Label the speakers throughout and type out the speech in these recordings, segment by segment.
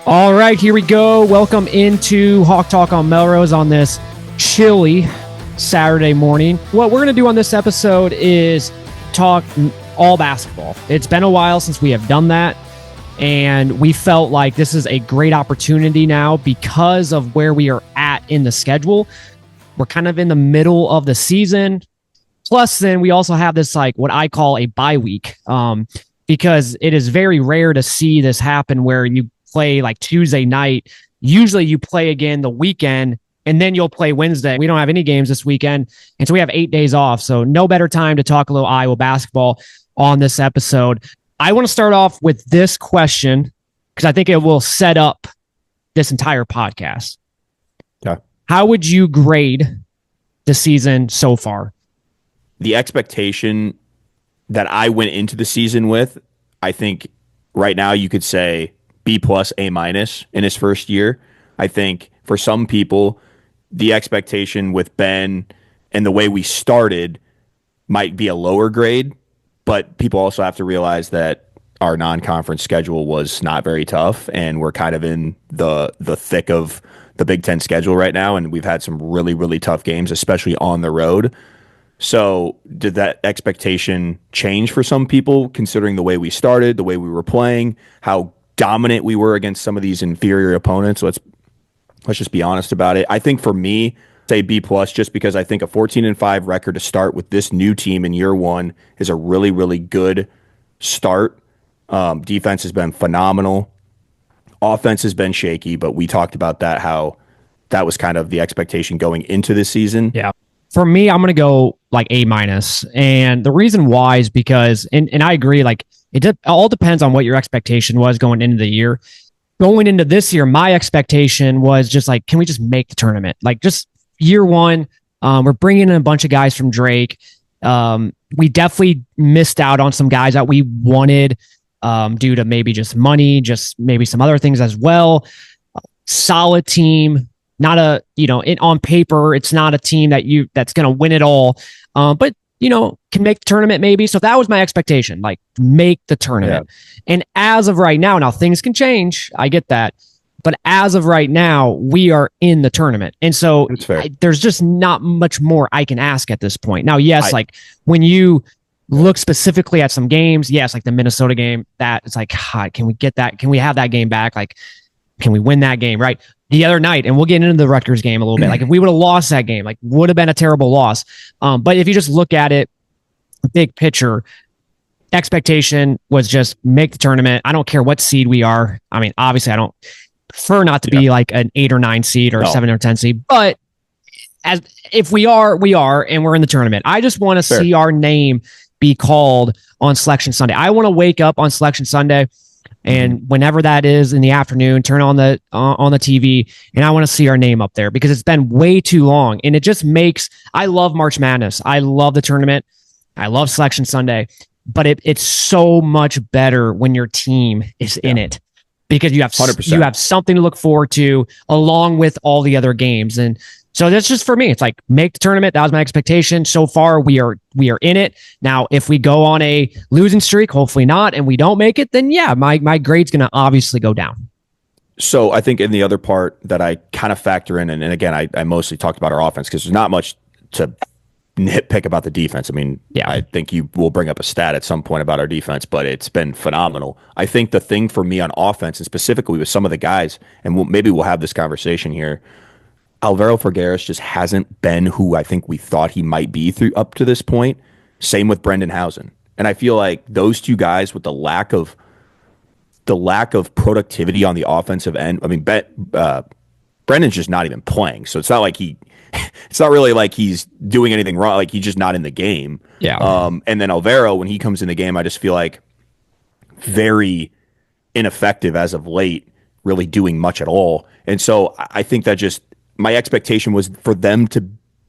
Speaker 1: All right, here we go. Welcome into Hawk Talk on Melrose on this chilly Saturday morning. What we're going to do on this episode is talk all basketball. It's been a while since we have done that, and we felt like this is a great opportunity now because of where we are at in the schedule. We're kind of in the middle of the season. Plus, then we also have this, like, what I call a bye week, because it is very rare to see this happen where you play like Tuesday night. Usually you play again the weekend and then you'll play Wednesday. We don't have any games this weekend. And so we have 8 days off. So no better time to talk a little Iowa basketball on this episode. I want to start off with this question because I think it will set up this entire podcast.
Speaker 2: Yeah.
Speaker 1: How would you grade the season so far?
Speaker 2: The expectation that I went into the season with, I think right now you could say B+, A- in his first year. I think for some people, the expectation with Ben and the way we started might be a lower grade, but people also have to realize that our non-conference schedule was not very tough, and we're kind of in the thick of the Big Ten schedule right now, and we've had some really, really tough games, especially on the road. So did that expectation change for some people, considering the way we started, the way we were playing, how dominant we were against some of these inferior opponents? Let's just be honest about it. I think for me, say B+, just because I think a 14-5 record to start with this new team in year one is a really, really good start. Defense has been phenomenal. Offense has been shaky, but we talked about that, how that was kind of the expectation going into this season.
Speaker 1: Yeah. For me, I'm going to go like A-. And the reason why is because, and I agree, like it all depends on what your expectation was going into the year. Going into this year, my expectation was just like, can we just make the tournament? Like just year one, we're bringing in a bunch of guys from Drake. We definitely missed out on some guys that we wanted due to maybe just money, just maybe some other things as well. Solid team. Not a, on paper, it's not a team that's going to win it all. But, can make the tournament maybe. So that was my expectation, like make the tournament. Yeah. And as of right now, things can change. I get that. But as of right now, we are in the tournament. And so there's just not much more I can ask at this point. Now, yes, like when you look specifically at some games, yes, like the Minnesota game, that it's like, can we get that? Can we have that game back? Like, can we win that game? Right. The other night, and we'll get into the Rutgers game a little bit. Like if we would have lost that game, like would have been a terrible loss. But if you just look at it, big picture, expectation was just make the tournament. I don't care what seed we are. I mean, obviously I don't prefer not to be like an 8 or 9 seed or a 7 or 10 seed, but as if we are, and we're in the tournament. I just want to see our name be called on Selection Sunday. I want to wake up on Selection Sunday, and whenever that is in the afternoon, turn on the TV, and I want to see our name up there because it's been way too long. And it just makes, I love March Madness. I love the tournament. I love Selection Sunday, but it's so much better when your team is in it because you have 100%. You have something to look forward to along with all the other games. And so that's just for me. It's like make the tournament. That was my expectation. So far, we are in it. Now, if we go on a losing streak, hopefully not, and we don't make it, then yeah, my grade's going to obviously go down.
Speaker 2: So I think in the other part that I kind of factor in, and again, I mostly talked about our offense because there's not much to nitpick about the defense. I mean, I think you will bring up a stat at some point about our defense, but it's been phenomenal. I think the thing for me on offense, and specifically with some of the guys, and maybe we'll have this conversation here, Alvaro Figueres just hasn't been who I think we thought he might be up to this point. Same with Brendan Housen. And I feel like those two guys with the lack of productivity on the offensive end. I mean, Brendan's just not even playing. So it's not like it's not really like he's doing anything wrong. Like he's just not in the game.
Speaker 1: Yeah.
Speaker 2: And then Alvaro, when he comes in the game, I just feel like very ineffective as of late, really doing much at all. And so I think that just, my expectation was for them to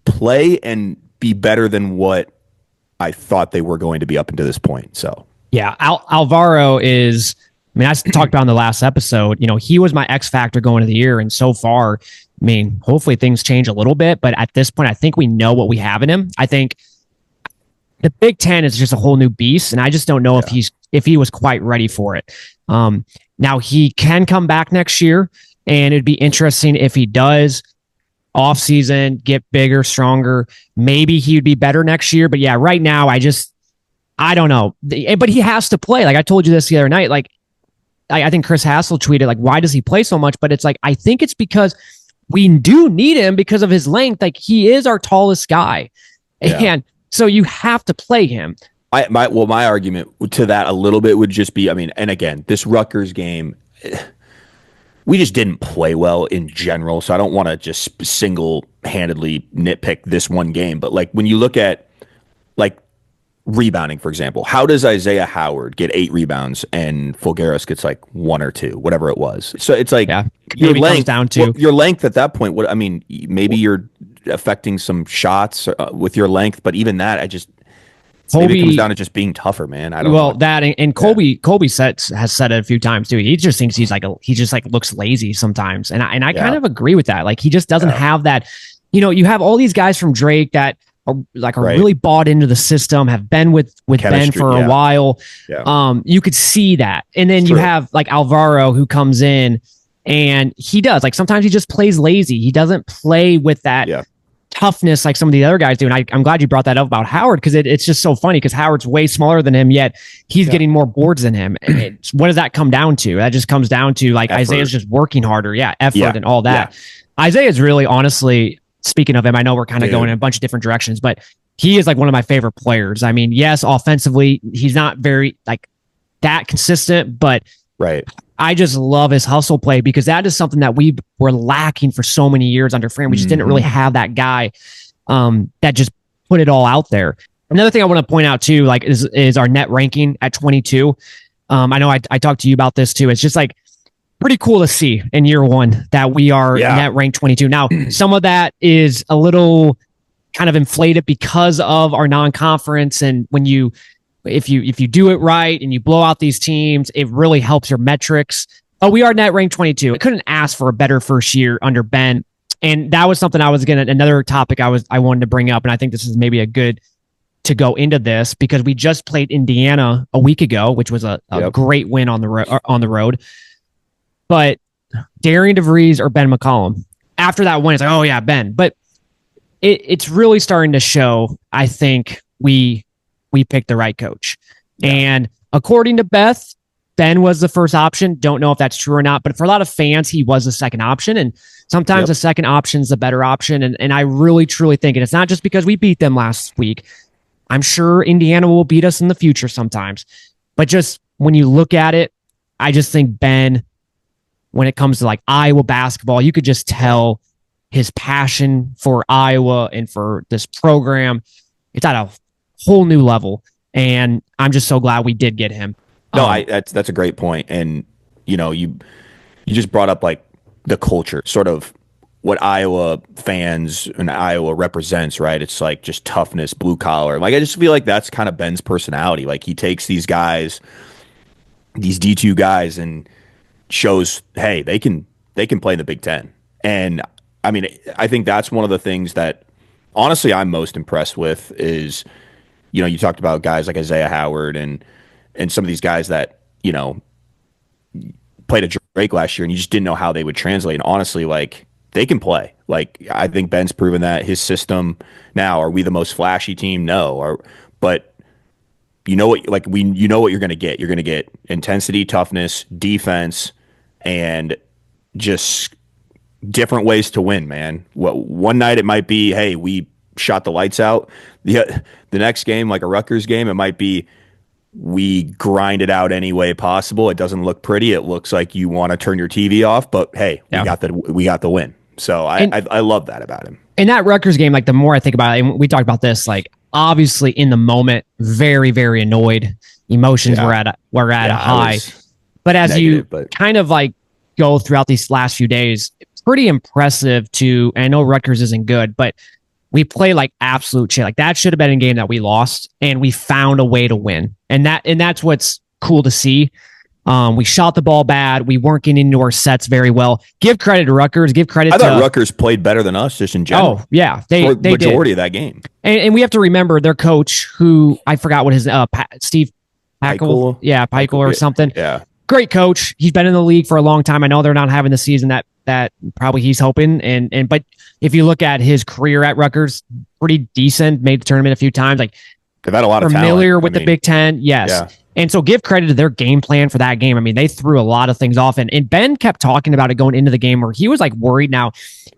Speaker 2: play and be better than what I thought they were going to be up until this point. So
Speaker 1: yeah, Alvaro is, I mean, I talked about in the last episode, he was my X factor going into the year. And so far, I mean, hopefully things change a little bit, but at this point, I think we know what we have in him. I think the Big Ten is just a whole new beast. And I just don't know if he was quite ready for it. Now he can come back next year, and it'd be interesting if he does. Off season, get bigger, stronger. Maybe he would be better next year. But yeah, right now I don't know. But he has to play. Like I told you this the other night. Like I think Chris Hassel tweeted, like, why does he play so much? But it's like, I think it's because we do need him because of his length. Like he is our tallest guy. Yeah. And so you have to play him.
Speaker 2: My argument to that a little bit would just be, I mean, and again, this Rutgers game, we just didn't play well in general. So I don't want to just single-handedly nitpick this one game. But like when you look at like rebounding, for example, how does Isaiah Howard get 8 rebounds and Fulgaris gets like 1 or 2, whatever it was? So it's like your length down to your length at that point. What I mean, maybe you're affecting some shots with your length, but even that, maybe it comes down to just being tougher, man. I don't know.
Speaker 1: That and Colby has said it a few times too. He just thinks he just like looks lazy sometimes, and I kind of agree with that. Like he just doesn't have that. You know, you have all these guys from Drake that are really bought into the system, have been with Ben for a while. Yeah. You could see that, and then you have like Alvaro who comes in, and he does like sometimes he just plays lazy. He doesn't play with that. Yeah. Toughness like some of the other guys do. And I'm glad you brought that up about Howard because it's just so funny because Howard's way smaller than him, yet he's getting more boards than him. And what does that come down to? That just comes down to like effort. Isaiah's just working harder. Effort and all that. Isaiah's really, honestly, speaking of him, I know we're kind of going in a bunch of different directions, but he is like one of my favorite players. I mean, yes, offensively, he's not very like that consistent, but I just love his hustle play because that is something that we were lacking for so many years under Fran. We just didn't really have that guy that just put it all out there. Another thing I want to point out too, like is our net ranking at 22. I know I talked to you about this too. It's just like pretty cool to see in year one that we are net ranked 22. Now, some of that is a little kind of inflated because of our non-conference, and when if you do it right and you blow out these teams, it really helps your metrics. Oh, we are net ranked 22. I couldn't ask for a better first year under Ben. And that was something another topic I wanted to bring up. And I think this is maybe a good to go into this because we just played Indiana a week ago, which was a great win on the road. But Darian DeVries or Ben McCollum, after that win, it's like, oh yeah, Ben. But it's really starting to show, I think we picked the right coach. And according to Beth, Ben was the first option. Don't know if that's true or not, but for a lot of fans, he was the second option. And sometimes the second option is the better option. And I really, truly think, and it's not just because we beat them last week. I'm sure Indiana will beat us in the future sometimes. But just when you look at it, I just think Ben, when it comes to like Iowa basketball, you could just tell his passion for Iowa and for this program. It's at a whole new level, and I'm just so glad we did get him.
Speaker 2: No, that's a great point. And you just brought up like the culture, sort of what Iowa fans and Iowa represents, right? It's like just toughness, blue collar. Like I just feel like that's kind of Ben's personality. Like he takes these guys, these D2 guys, and shows, hey, they can play in the Big Ten. And I mean, I think that's one of the things that honestly I'm most impressed with is, you talked about guys like Isaiah Howard and some of these guys that, played at Drake last year and you just didn't know how they would translate. And honestly, like they can play. Like I think Ben's proven that his system now. Are we the most flashy team? No. But you know what you're going to get. You're going to get intensity, toughness, defense, and just different ways to win, man. One night it might be, hey, we shot the lights out. The next game, like a Rutgers game, it might be we grind it out any way possible. It doesn't look pretty. It looks like you want to turn your TV off, but hey, we got the win. So I love that about him.
Speaker 1: In that Rutgers game, like the more I think about it, and we talked about this, like obviously in the moment, very, very annoyed. Emotions were at a high. But as kind of like go throughout these last few days, it's pretty impressive and I know Rutgers isn't good, but we play like absolute shit. Like that should have been a game that we lost, and we found a way to win. And that's what's cool to see. We shot the ball bad. We weren't getting into our sets very well. Give credit to Rutgers. I
Speaker 2: thought Rutgers played better than us just in general.
Speaker 1: Oh yeah, they
Speaker 2: majority
Speaker 1: did.
Speaker 2: Of that game.
Speaker 1: And we have to remember their coach, who I forgot what his Steve Packel. Yeah, Packel or something.
Speaker 2: Yeah.
Speaker 1: great coach. He's been in the league for a long time. I know they're not having the season that probably he's hoping. But if you look at his career at Rutgers, pretty decent. Made the tournament a few times. Like
Speaker 2: they've had a lot of
Speaker 1: familiar with the Big Ten. Yes.
Speaker 2: Yeah.
Speaker 1: And so give credit to their game plan for that game. I mean, they threw a lot of things off, and Ben kept talking about it going into the game where he was like worried. Now,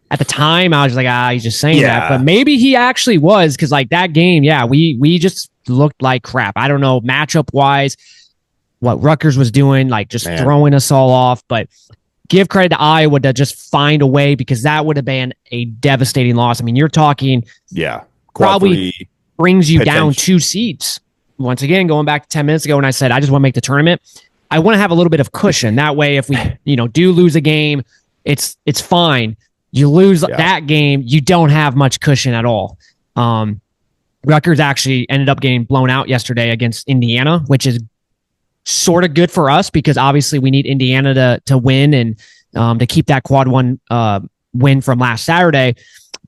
Speaker 1: at the time, I was like, he's just saying that, but maybe he actually was, because like that game, we just looked like crap. I don't know, matchup wise, what Rutgers was doing, like just throwing us all off. But give credit to Iowa to just find a way, because that would have been a devastating loss. I mean, you're talking, probably brings you down 2 seeds. Once again, going back to 10 minutes ago when I said I just want to make the tournament, I want to have a little bit of cushion. That way, if we do lose a game, it's fine. You lose that game, you don't have much cushion at all. Rutgers actually ended up getting blown out yesterday against Indiana, which is sort of good for us, because obviously we need Indiana to win and to keep that quad 1 win from last Saturday.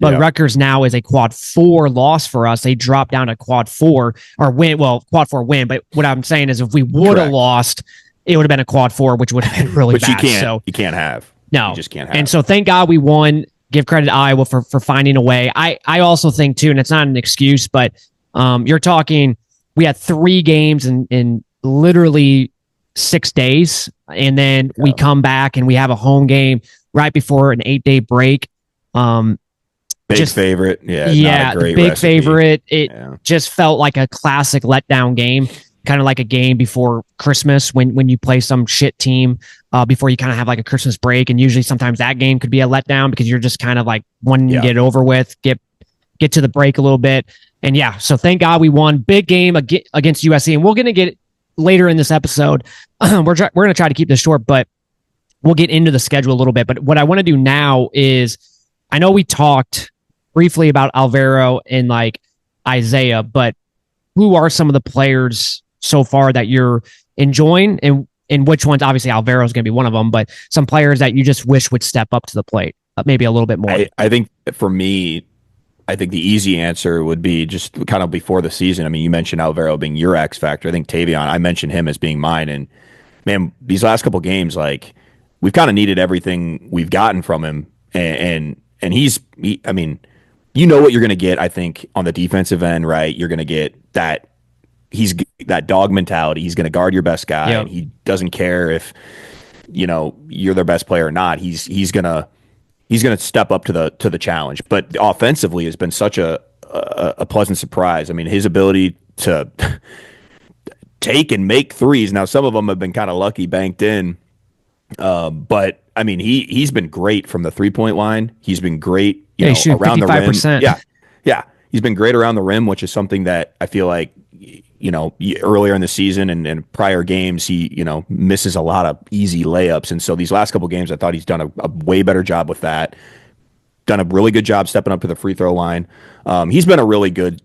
Speaker 1: But Rutgers now is a quad 4 loss for us. They dropped down to quad 4 or win. Well, quad 4 win. But what I'm saying is, if we would have lost, it would have been a quad 4, which would have been really bad.
Speaker 2: You can't have.
Speaker 1: No,
Speaker 2: you just can't have.
Speaker 1: And so thank God we won. Give credit to Iowa for finding a way. I also think too, and it's not an excuse, but you're talking, we had 3 games in literally 6 days, and then we come back and we have a home game right before an 8-day break.
Speaker 2: Big favorite.
Speaker 1: Yeah, the big favorite. It just felt like a classic letdown game, kind of like a game before Christmas when you play some shit team before you kind of have like a Christmas break. And usually sometimes that game could be a letdown, because you're just kind of like wanting to get it over with, get to the break a little bit. And so thank God we won. Big game against USC. And we're going to get later in this episode. We're going to try to keep this short, but we'll get into the schedule a little bit. But what I want to do now is, I know we talked briefly about Alvaro and like Isaiah, but who are some of the players so far that you're enjoying, and which ones? Obviously Alvaro is going to be one of them, but some players that you just wish would step up to the plate maybe a little bit more.
Speaker 2: I think for me, I think the easy answer would be just kind of before the season. I mean, you mentioned Alvaro being your X factor. I think Tavion, I mentioned him as being mine, and man, these last couple games, like, we've kind of needed everything we've gotten from him, and I mean, you know what you're going to get, I think, on the defensive end, right? You're going to get that that dog mentality. He's going to guard your best guy. And he doesn't care if, you're their best player or not. He's going to step up to the challenge. But offensively has been such a pleasant surprise. I mean, his ability to take and make threes. Now, some of them have been kind of lucky, banked in. But I mean, he's been great from the 3-point line. He's been great, around 55%. The rim. Yeah. He's been great around the rim, which is something that I feel like, earlier in the season and prior games, he, misses a lot of easy layups. And so these last couple games, I thought he's done a way better job with that. Done a really good job stepping up to the free throw line. He's been a really good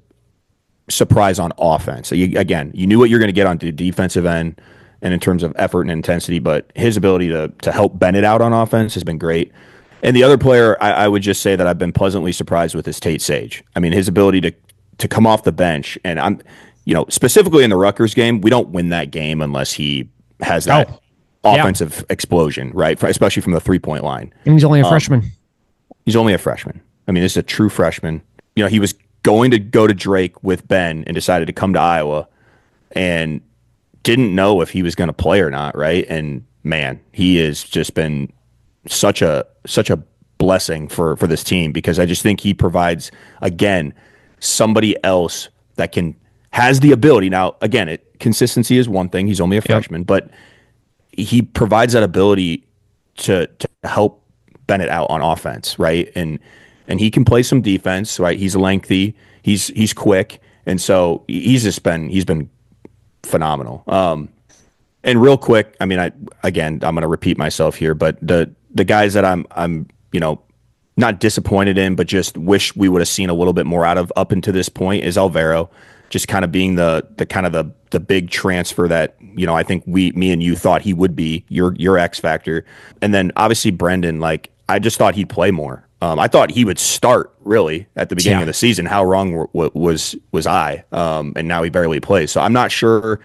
Speaker 2: surprise on offense. So you knew what you're going to get on the defensive end and in terms of effort and intensity, but his ability to help Bennett out on offense has been great. And the other player I would just say that I've been pleasantly surprised with is Tate Sage. I mean, his ability to come off the bench, and I'm, specifically in the Rutgers game, we don't win that game unless he has that offensive explosion, right? Especially from the 3-point line.
Speaker 1: And he's only a freshman.
Speaker 2: He's only a freshman. I mean, this is a true freshman. He was going to go to Drake with Ben and decided to come to Iowa and didn't know if he was going to play or not, right? And man, he has just been such a blessing for this team, because I just think he provides, again, somebody else that has the ability. Now, again, consistency is one thing. He's only a freshman, but he provides that ability to help Bennett out on offense, right? And he can play some defense, right? He's lengthy, he's quick, and so he's been phenomenal. And real quick, I mean, I'm going to repeat myself here, but the guys that I'm not disappointed in, but just wish we would have seen a little bit more out of up until this point is Alvaro, just kind of being the big transfer that, I think me and you thought he would be your X factor. And then obviously Brendan, like, I just thought he'd play more. I thought he would start really at the beginning of the season. How wrong was I? And now he barely plays. So I'm not sure.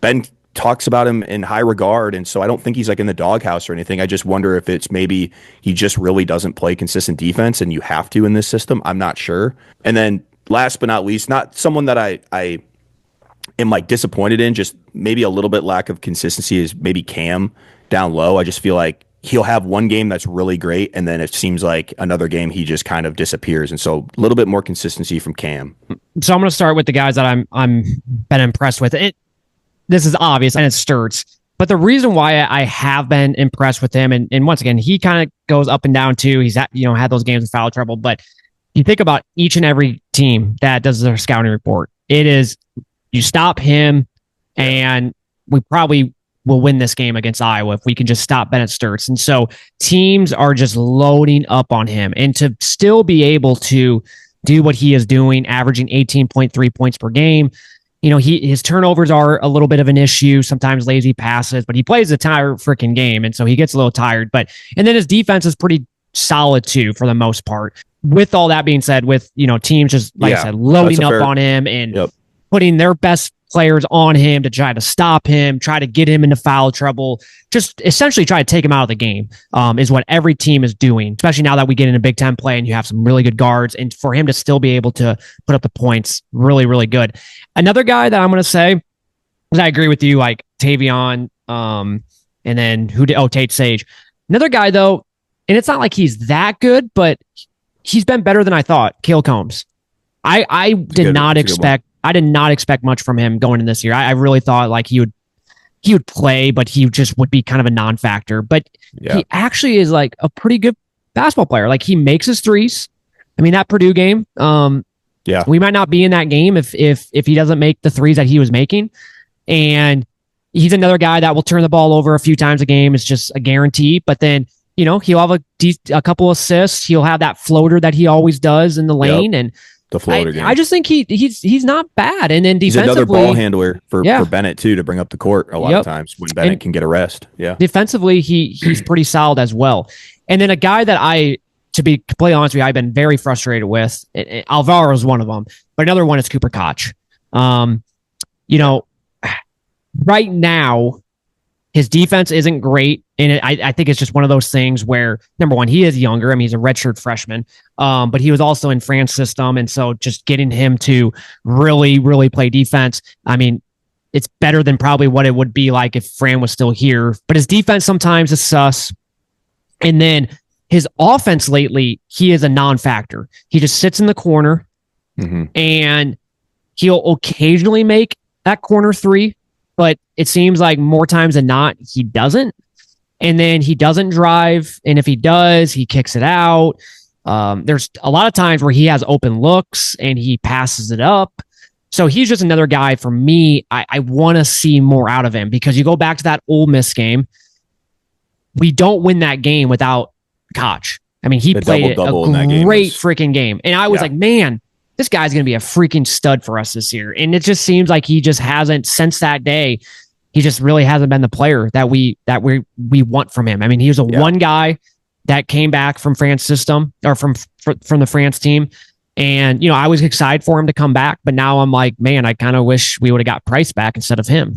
Speaker 2: Ben talks about him in high regard. And so I don't think he's like in the doghouse or anything. I just wonder if it's maybe he just really doesn't play consistent defense and you have to in this system. I'm not sure. And then last but not least, not someone that I am like disappointed in, just maybe a little bit lack of consistency is maybe Cam down low. I just feel like he'll have one game that's really great, and then it seems like another game he just kind of disappears. And so a little bit more consistency from Cam.
Speaker 1: So I'm going to start with the guys that I'm been impressed with. This is obvious, and it's Sturts. But the reason why I have been impressed with him, and once again, he kind of goes up and down too. He's had those games of foul trouble, but you think about each and every team that does their scouting report. It is you stop him, and we probably will win this game against Iowa if we can just stop Bennett Sturts. And so teams are just loading up on him, and to still be able to do what he is doing, averaging 18.3 points per game. His turnovers are a little bit of an issue, sometimes lazy passes, but he plays the entire freaking game. And so he gets a little tired, and then his defense is pretty solid too, for the most part. With all that being said, with, teams just, like I said, loading up on him and putting their best players on him to try to stop him, try to get him into foul trouble, just essentially try to take him out of the game, is what every team is doing, especially now that we get into Big Ten play and you have some really good guards. And for him to still be able to put up the points, really, really good. Another guy that I'm going to say, because I agree with you, like Tavion, and then Tate Sage. Another guy, though, and it's not like he's that good, but he's been better than I thought, Cale Combs. I did not expect much from him going in this year. I really thought like he would play, but he just would be kind of a non-factor. But he actually is like a pretty good basketball player. Like he makes his threes. I mean, that Purdue game, we might not be in that game if he doesn't make the threes that he was making. And he's another guy that will turn the ball over a few times a game. It's just a guarantee. But then, he'll have a couple assists. He'll have that floater that he always does in the lane. And
Speaker 2: the floater game.
Speaker 1: I just think he's not bad. And then defensively,
Speaker 2: he's another ball handler for Bennett too, to bring up the court a lot of times when Bennett can get a rest. Yeah.
Speaker 1: Defensively, he's pretty solid as well. And then a guy that to be completely honest with you, I've been very frustrated with. Alvaro is one of them, but another one is Cooper Koch. Right now, his defense isn't great. And I think it's just one of those things where, number one, he is younger. I mean, he's a redshirt freshman, but he was also in Fran's system. And so just getting him to really, really play defense, I mean, it's better than probably what it would be like if Fran was still here. But his defense sometimes is sus. And then his offense lately, he is a non-factor. He just sits in the corner, and he'll occasionally make that corner three, but it seems like more times than not, he doesn't. And then he doesn't drive. And if he does, he kicks it out. There's a lot of times where he has open looks and he passes it up. So he's just another guy for me. I want to see more out of him, because you go back to that Ole Miss game. We don't win that game without Koch. I mean, he played a great freaking game. And I was like, man, this guy's going to be a freaking stud for us this year. And it just seems like he just hasn't, since that day, he just really hasn't been the player that we want from him. I mean, he was one guy that came back from France system, or from the France team. And, I was excited for him to come back, but now I'm like, man, I kind of wish we would have got Price back instead of him,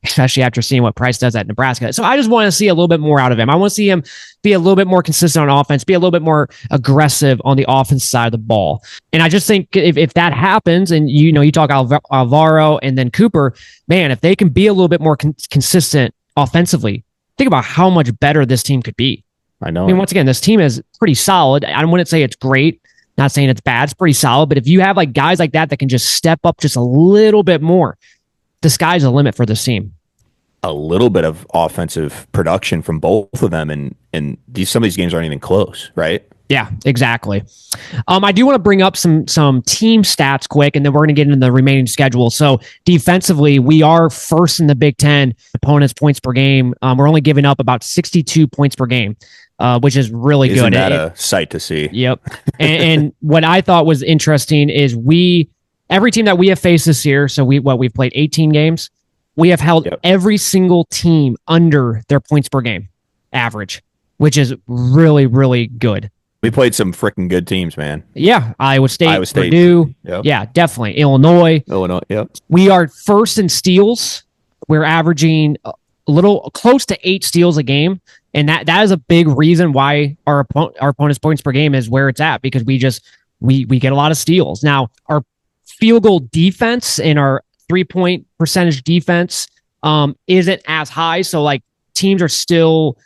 Speaker 1: especially after seeing what Price does at Nebraska. So I just want to see a little bit more out of him. I want to see him be a little bit more consistent on offense, be a little bit more aggressive on the offense side of the ball. And I just think if that happens, and, you talk Alvaro and then Cooper, man, if they can be a little bit more consistent offensively, think about how much better this team could be.
Speaker 2: I know.
Speaker 1: I mean, once again, this team is pretty solid. I wouldn't say it's great. Not saying it's bad. It's pretty solid. But if you have like guys like that can just step up just a little bit more, the sky's the limit for this team.
Speaker 2: A little bit of offensive production from both of them, and some of these games aren't even close, right?
Speaker 1: Yeah, exactly. I do want to bring up some team stats quick, and then we're going to get into the remaining schedule. So defensively, we are first in the Big Ten opponents' points per game. We're only giving up about 62 points per game, which is really good.
Speaker 2: Isn't that a sight to see?
Speaker 1: Yep. and what I thought was interesting is every team that we have faced this year, so we've played 18 games, we have held every single team under their points per game average, which is really, really good.
Speaker 2: We played some freaking good teams, man.
Speaker 1: Yeah, Iowa State. Purdue.
Speaker 2: Yep.
Speaker 1: Yeah, definitely. Illinois.
Speaker 2: Yep.
Speaker 1: We are first in steals we're averaging a little close to 8 steals a game. And that is a big reason why our opponent's points per game is where it's at, because we get a lot of steals. Now, our field goal defense and our 3-point percentage defense isn't as high. So like teams are still,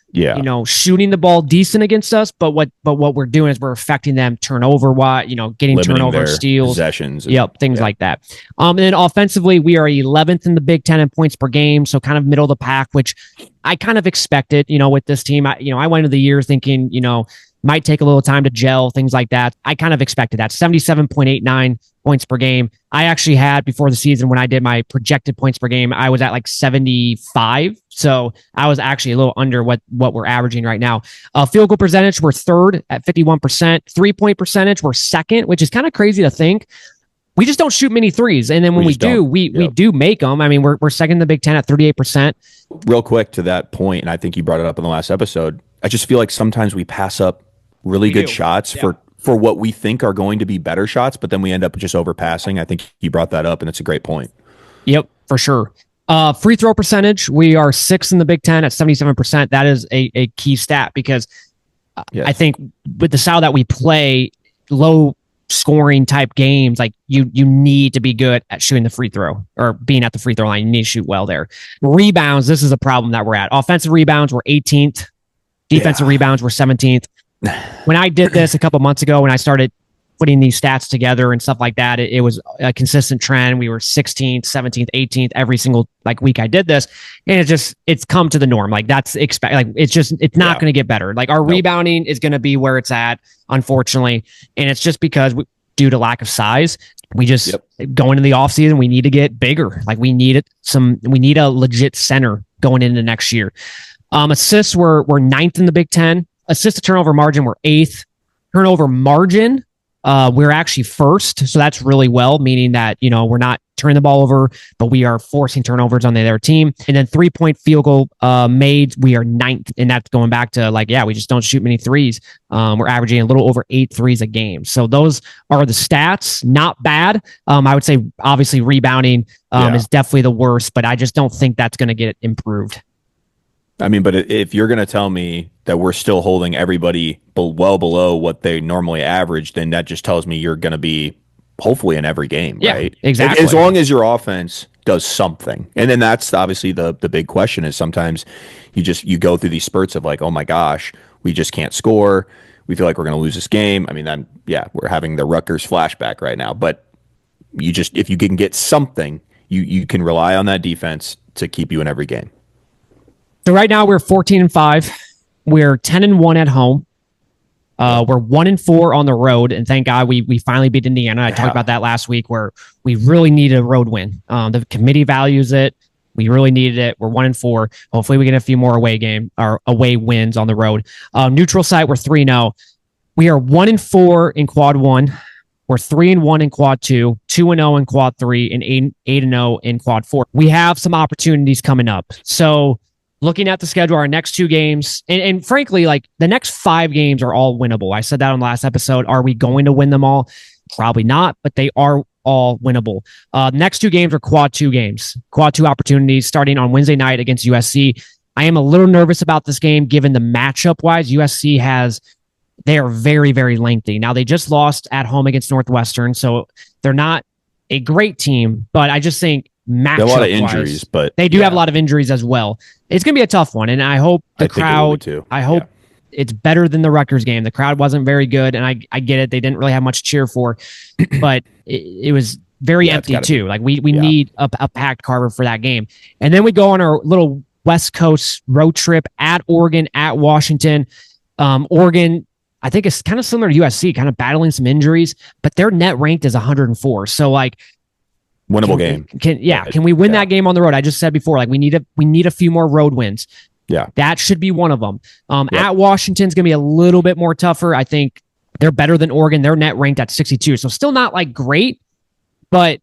Speaker 1: shooting the ball decent against us. But what we're doing is we're affecting them turnover, getting limiting turnover, steals,
Speaker 2: possessions,
Speaker 1: things like that. And then offensively, we are 11th in the Big Ten in points per game, so kind of middle of the pack, which I kind of expected. With this team, I went into the year thinking, might take a little time to gel, things like that. I kind of expected that. 77.89 points per game. I actually had, before the season, when I did my projected points per game, I was at like 75. So I was actually a little under what we're averaging right now. Field goal percentage, we're third at 51%. 3-point percentage, we're second, which is kind of crazy to think. We just don't shoot many threes. And then when we do, we do make them. I mean, we're second in the Big Ten at 38%.
Speaker 2: Real quick to that point, and I think you brought it up in the last episode, I just feel like sometimes we pass up really good shots for what we think are going to be better shots, but then we end up just overpassing. I think you brought that up, and it's a great point.
Speaker 1: Yep, for sure. Free throw percentage, we are 6th in the Big Ten at 77%. That is a key stat, because I think with the style that we play, low scoring type games, like you need to be good at shooting the free throw, or being at the free throw line. You need to shoot well there. Rebounds, this is a problem that we're at. Offensive rebounds, we're 18th. Defensive rebounds, we're 17th. When I did this a couple months ago, when I started putting these stats together and stuff like that, it was a consistent trend. We were 16th, 17th, 18th every single week I did this, and it's come to the norm. Like that's it's not going to get better. Like our rebounding is going to be where it's at, unfortunately, and it's just because due to lack of size, we just going into the offseason, we need to get bigger. Like we need a legit center going into next year. Assists, we're 9th in the Big Ten. Assist to turnover margin, we're 8th. Turnover margin, we're actually 1st. So that's really well, meaning that, we're not turning the ball over, but we are forcing turnovers on the other team. And then 3-point field goal made, we are 9th. And that's going back to we just don't shoot many threes. We're averaging a little over 8 threes a game. So those are the stats. Not bad. I would say obviously rebounding is definitely the worst, but I just don't think that's going to get improved.
Speaker 2: I mean, but if you're going to tell me that we're still holding everybody well below what they normally average, then that just tells me you're going to be hopefully in every game, right?
Speaker 1: Exactly.
Speaker 2: As long as your offense does something. And then that's obviously the big question is sometimes you go through these spurts of like, oh my gosh, we just can't score. We feel like we're going to lose this game. I mean, then, we're having the Rutgers flashback right now. But if you can get something, you can rely on that defense to keep you in every game.
Speaker 1: So right now we're 14-5. We're 10-1 at home. We're 1-4 on the road, and thank God we finally beat Indiana. I talked about that last week, where we really needed a road win. The committee values it. We really needed it. We're 1-4. Hopefully we get a few more away wins on the road. Neutral site, we're 3-0. We are 1-4 in quad 1. We're 3-1 in quad 2, 2-0 in quad 3, and 8-0 in quad 4. We have some opportunities coming up. So looking at the schedule, our next 2 games, and frankly, the next 5 games are all winnable. I said that on the last episode. Are we going to win them all? Probably not, but they are all winnable. Next 2 games are quad 2 games, quad 2 opportunities starting on Wednesday night against USC. I am a little nervous about this game given the matchup wise. They are very, very lengthy. Now they just lost at home against Northwestern, so they're not a great team, but I just think matchup, a lot of injuries, but they do have a lot of injuries as well. It's going to be a tough one, and I hope the crowd. I hope it's better than the Rutgers game. The crowd wasn't very good, and I get it. They didn't really have much to cheer for, but it was very empty too. We need a packed Carver for that game, and then we go on our little West Coast road trip at Oregon, at Washington. Oregon, I think it's kind of similar to USC, kind of battling some injuries, but their net ranked is 104. So
Speaker 2: winnable game.
Speaker 1: Can we win that game on the road? I just said before, we need a few more road wins.
Speaker 2: Yeah.
Speaker 1: That should be one of them. At Washington's going to be a little bit more tougher. I think they're better than Oregon. They're net ranked at 62. So still not great, but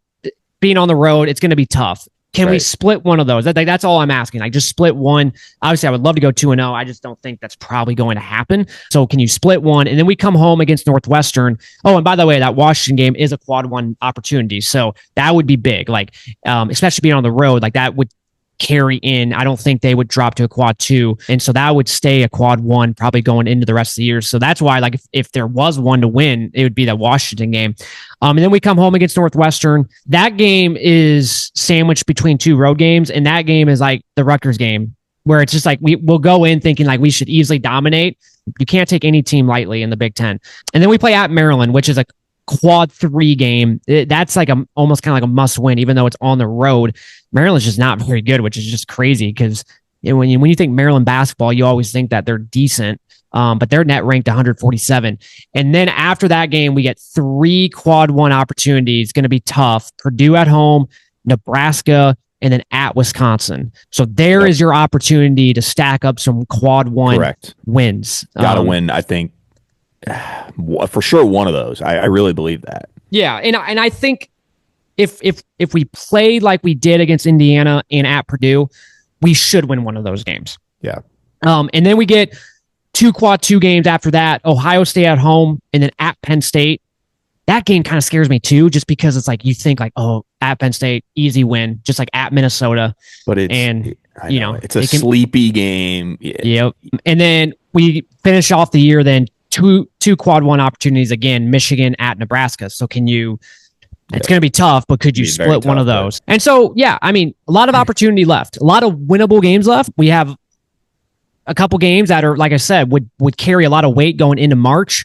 Speaker 1: being on the road, it's going to be tough. Can we split one of those? That's all I'm asking. Just split one. Obviously, I would love to go 2-0. I just don't think that's probably going to happen. So can you split one? And then we come home against Northwestern. Oh, and by the way, that Washington game is a quad 1 opportunity. So that would be big. Especially being on the road, that would carry in. I don't think they would drop to a quad 2. And so that would stay a quad 1 probably going into the rest of the year. So that's why, like, if there was one to win, it would be that Washington game. And then we come home against Northwestern. That game is sandwiched between 2 road games. And that game is like the Rutgers game, where it's just like we'll go in thinking like we should easily dominate. You can't take any team lightly in the Big Ten. And then we play at Maryland, which is a quad 3 game. That's like almost kind of like a must win, even though it's on the road. Maryland's just not very good, which is just crazy because when you think Maryland basketball, you always think that they're decent. But they're net ranked 147. And then after that game, we get 3 quad 1 opportunities. Going to be tough. Purdue at home, Nebraska, and then at Wisconsin. So there is your opportunity to stack up some quad 1 wins.
Speaker 2: Got to win, I think, for sure one of those. I really believe that. Yeah,
Speaker 1: and I think if we played like we did against Indiana and at Purdue, we should win one of those games.
Speaker 2: Yeah.
Speaker 1: And then we get 2 quad 2 games after that. Ohio State at home and then at Penn State. That game kind of scares me too, just because it's like you think like, oh, at Penn State, easy win, just like at Minnesota.
Speaker 2: But it's a sleepy game.
Speaker 1: Yep. And then we finish off the year then two quad 1 opportunities again, Michigan at Nebraska. So can you? It's going to be tough, but could you split one of those? And so, yeah, I mean, a lot of opportunity left, a lot of winnable games left. We have a couple games that are, like I said, would carry a lot of weight going into March.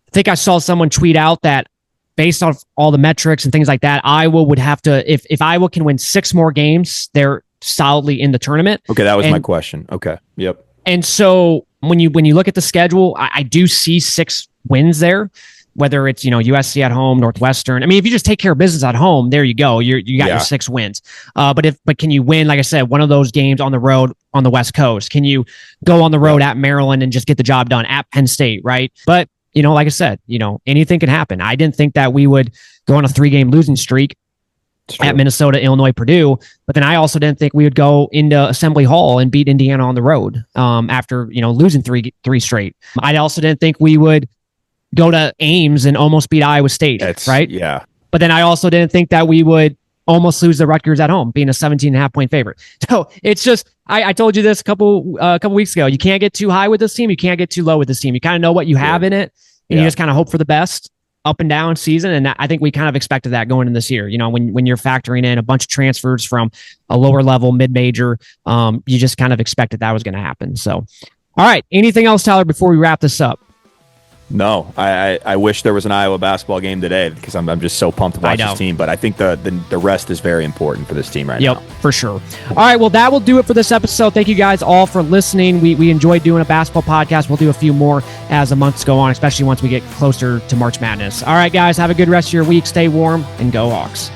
Speaker 1: I think I saw someone tweet out that based off all the metrics and things like that, Iowa would have to, if Iowa can win 6 more games, they're solidly in the tournament.
Speaker 2: Okay, that was my question. Okay, yep.
Speaker 1: And so when you look at the schedule, I do see 6 wins there. Whether it's, USC at home, Northwestern. I mean, if you just take care of business at home, there you go. You got your 6 wins. But can you win, like I said, one of those games on the road on the West Coast? Can you go on the road at Maryland and just get the job done at Penn State, right? But, like I said, anything can happen. I didn't think that we would go on a 3-game losing streak at Minnesota, Illinois, Purdue. But then I also didn't think we would go into Assembly Hall and beat Indiana on the road after, losing three straight. I also didn't think we would go to Ames and almost beat Iowa State, right?
Speaker 2: Yeah.
Speaker 1: But then I also didn't think that we would almost lose the Rutgers at home, being a 17.5-point favorite. So it's just, I told you this a couple weeks ago. You can't get too high with this team. You can't get too low with this team. You kind of know what you have in it, and you just kind of hope for the best up and down season. And I think we kind of expected that going in this year. When you're factoring in a bunch of transfers from a lower level mid-major, you just kind of expected that was going to happen. So, all right. Anything else, Tyler, before we wrap this up?
Speaker 2: No, I wish there was an Iowa basketball game today because I'm just so pumped to watch this team. But I think the rest is very important for this team right now.
Speaker 1: Yep, for sure. All right, well, that will do it for this episode. Thank you guys all for listening. We enjoyed doing a basketball podcast. We'll do a few more as the months go on, especially once we get closer to March Madness. All right, guys, have a good rest of your week. Stay warm and go Hawks.